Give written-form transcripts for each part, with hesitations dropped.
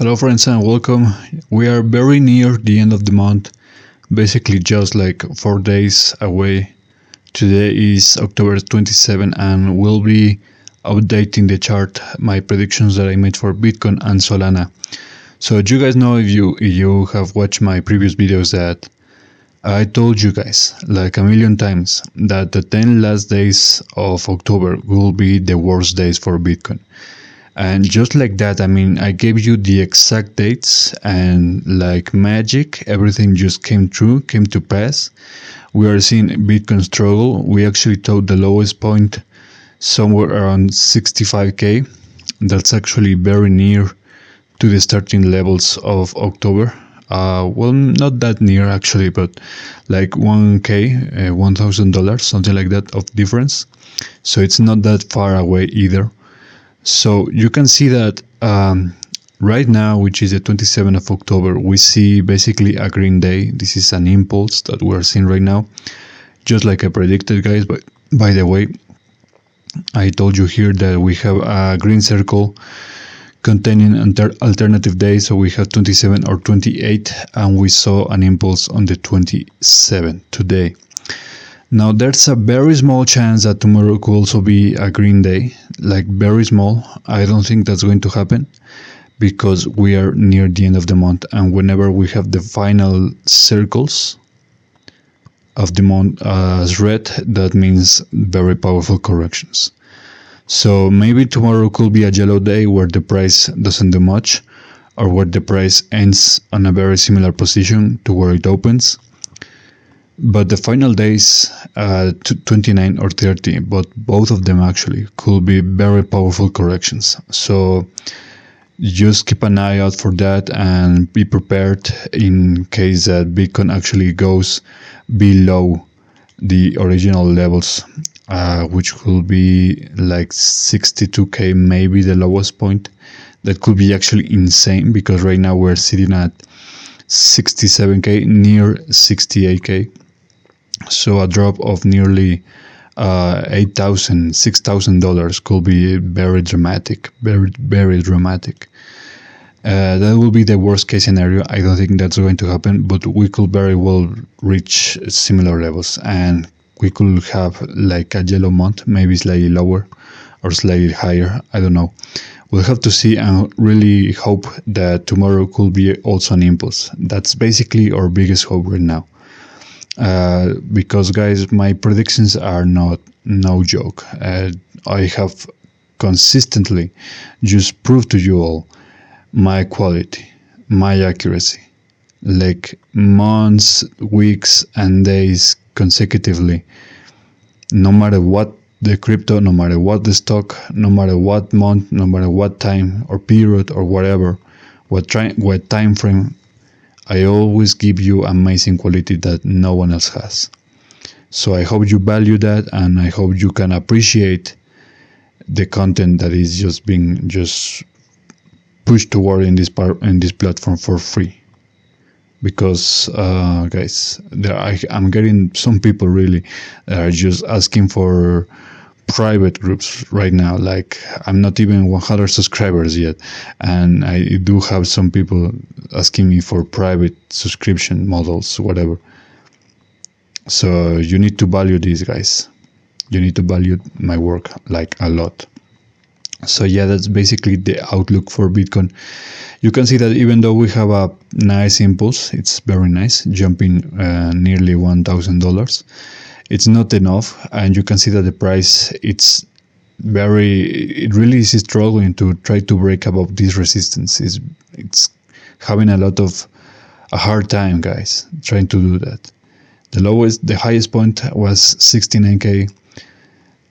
Hello friends and welcome. We are very near the end of the month, basically just like 4 days away. Today is October 27 and we'll be updating the chart, my predictions that I made for Bitcoin and Solana. So you guys know if you have watched my previous videos that I told you guys like a million times that the 10 last days of October will be the worst days for Bitcoin. And just like that, I gave you the exact dates and like magic, everything just came true, came to pass. We are seeing Bitcoin struggle. We actually told the lowest point somewhere around 65K. That's actually very near to the starting levels of October. Well, not that near actually, but like 1K, $1,000, something like that of difference. So it's not that far away either. So you can see that right now, which is the 27th of October, we see basically a green day. This is an impulse that we're seeing right now, just like I predicted, guys. But by the way, I told you here that we have a green circle containing alternative days. So we have 27 or 28, and we saw an impulse on the 27th today. Now there's a very small chance that tomorrow could also be a green day, like very small. I don't think that's going to happen because we are near the end of the month, and whenever we have the final circles of the month as red, that means very powerful corrections. So maybe tomorrow could be a yellow day where the price doesn't do much, or where the price ends on a very similar position to where it opens. But the final days, 29 or 30, but both of them actually could be very powerful corrections. So just keep an eye out for that and be prepared in case that Bitcoin actually goes below the original levels, which could be like 62K, maybe the lowest point. That could be actually insane because right now we're sitting at 67K, near 68K. So a drop of nearly $8,000, $6,000 could be very dramatic, very dramatic. That will be the worst case scenario. I don't think that's going to happen, but we could very well reach similar levels, and we could have like a yellow month, maybe slightly lower or slightly higher. I don't know. We'll have to see and really hope that tomorrow could be also an impulse. That's basically our biggest hope right now. Because guys, my predictions are no joke. I have consistently just proved to you all my quality, my accuracy, like months, weeks, and days consecutively. No matter what the crypto, no matter what the stock, no matter what month, no matter what time or period or whatever, what time frame, I always give you amazing quality that no one else has. So I hope you value that, and I hope you can appreciate the content that is just being pushed toward in this platform for free. Because guys, I'm getting some people really that are just asking for private groups right now. Like I'm not even 100 subscribers yet, and I do have some people asking me for private subscription models, whatever. So you need to value these, guys. You need to value my work like a lot. So yeah, that's basically the outlook for Bitcoin. You can see that even though we have a nice impulse, it's very nice, jumping nearly $1,000. It's not enough, and you can see that the price it really is struggling to try to break above this resistance. It's having a hard time, guys, trying to do that. The highest point was 69K.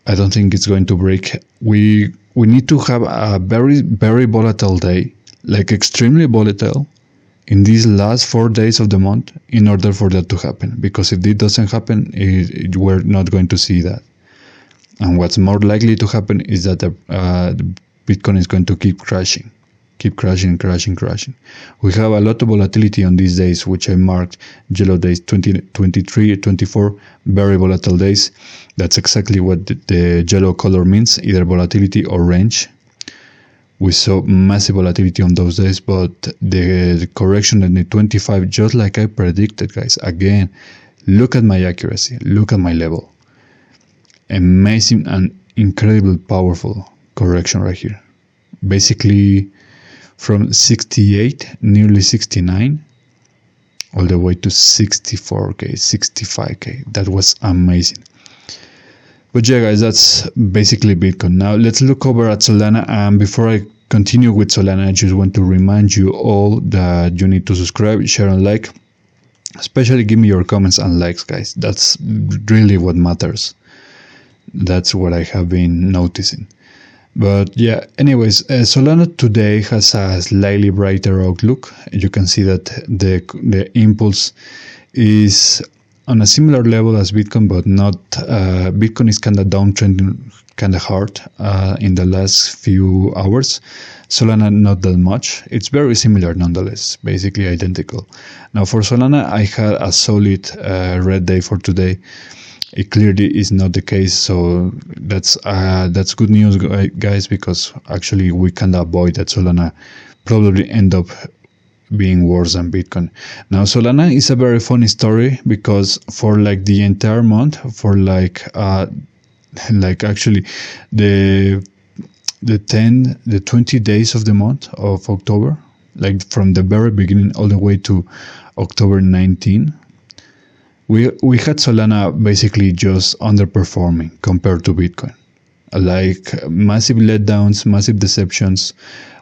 I don't think it's going to break. We need to have a very, very volatile day, like extremely volatile, in these last 4 days of the month in order for that to happen. Because if it doesn't happen, we're not going to see that. And what's more likely to happen is that the Bitcoin is going to keep crashing. Crashing. We have a lot of volatility on these days, which I marked yellow days, 20, 23, 24, very volatile days. That's exactly what the yellow color means, either volatility or range. We saw massive volatility on those days, but the correction in the 25, just like I predicted, guys. Again, look at my accuracy, look at my level. Amazing and incredibly powerful correction right here. Basically, from 68, nearly 69, all the way to 64k, 65k. That was amazing. But yeah, guys, that's basically Bitcoin. Now let's look over at Solana. And before I continue with Solana, I just want to remind you all that you need to subscribe, share, and like. Especially give me your comments and likes, guys. That's really what matters. That's what I have been noticing. But yeah, anyways, Solana today has a slightly brighter outlook. You can see that the impulse is on a similar level as Bitcoin, but not. Bitcoin is kind of downtrending, kind of hard in the last few hours. Solana not that much. It's very similar nonetheless, basically identical. Now for Solana, I had a solid red day for today. It clearly is not the case, so that's good news, guys, because actually we can avoid that Solana probably end up being worse than Bitcoin. Now Solana is a very funny story because for like the entire month, for like actually the 20 days of the month of October, like from the very beginning all the way to October 19, we had Solana basically just underperforming compared to Bitcoin. Like massive letdowns, massive deceptions.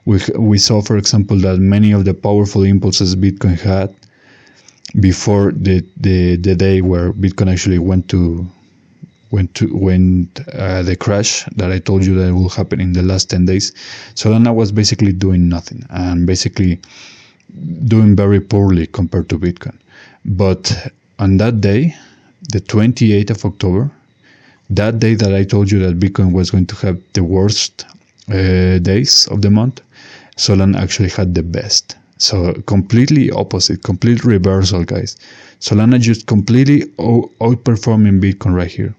We saw, for example, that many of the powerful impulses Bitcoin had before the day where Bitcoin actually went the crash that I told you that will happen in the last 10 days. Solana was basically doing nothing and basically doing very poorly compared to Bitcoin. But on that day, the 28th of October, that day that I told you that Bitcoin was going to have the worst days of the month, Solana actually had the best. So completely opposite, complete reversal, guys. Solana just completely outperforming Bitcoin right here.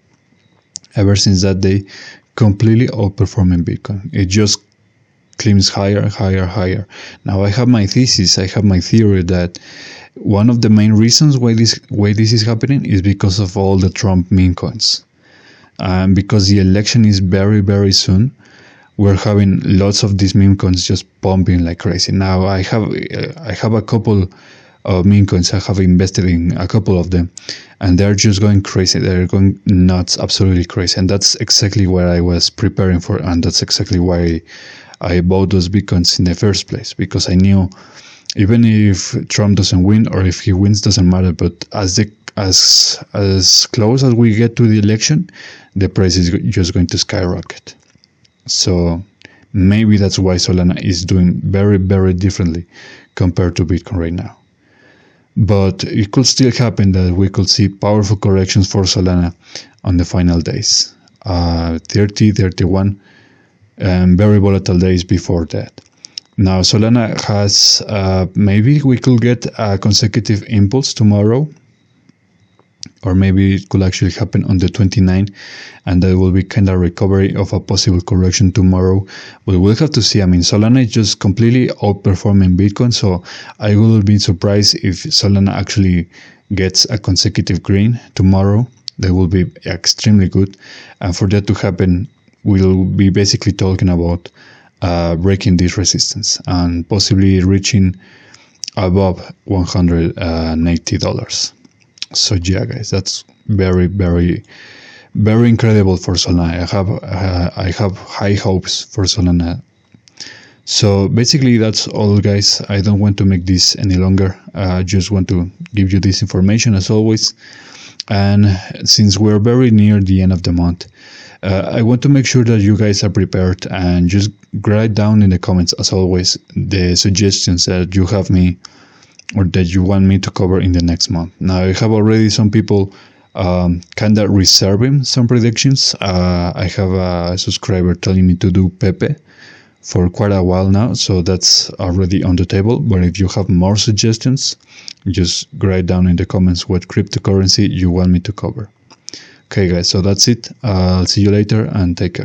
Ever since that day, completely outperforming Bitcoin. It just climbs higher, higher, higher. Now I have my thesis, I have my theory that one of the main reasons why this is happening is because of all the Trump meme coins. Because the election is very, very soon, we're having lots of these meme coins just pumping like crazy. Now I have a couple of meme coins. I have invested in a couple of them, and they're just going crazy. They're going nuts, absolutely crazy. And that's exactly what I was preparing for, and that's exactly why I bought those Bitcoins in the first place, because I knew even if Trump doesn't win, or if he wins, doesn't matter. But as close as we get to the election, the price is just going to skyrocket. So maybe that's why Solana is doing very, very differently compared to Bitcoin right now. But it could still happen that we could see powerful corrections for Solana on the final days. 30, 31, and very volatile days before that. Now Solana has, maybe we could get a consecutive impulse tomorrow, or maybe it could actually happen on the 29th, and that will be kind of recovery of a possible correction tomorrow. But we'll have to see. I mean, Solana is just completely outperforming Bitcoin, so I will be surprised if Solana actually gets a consecutive green tomorrow. That will be extremely good, and for that to happen, we'll be basically talking about breaking this resistance and possibly reaching above $180. So yeah, guys, that's very, very, very incredible for Solana. I have high hopes for Solana. So basically that's all, guys. I don't want to make this any longer. I just want to give you this information as always. And since we're very near the end of the month, I want to make sure that you guys are prepared, and just write down in the comments as always the suggestions that you have me or that you want me to cover in the next month. Now I have already some people kind of reserving some predictions. I have a subscriber telling me to do Pepe for quite a while now, so that's already on the table. But if you have more suggestions, just write down in the comments what cryptocurrency you want me to cover. Okay guys, so that's it. I'll see you later and take care.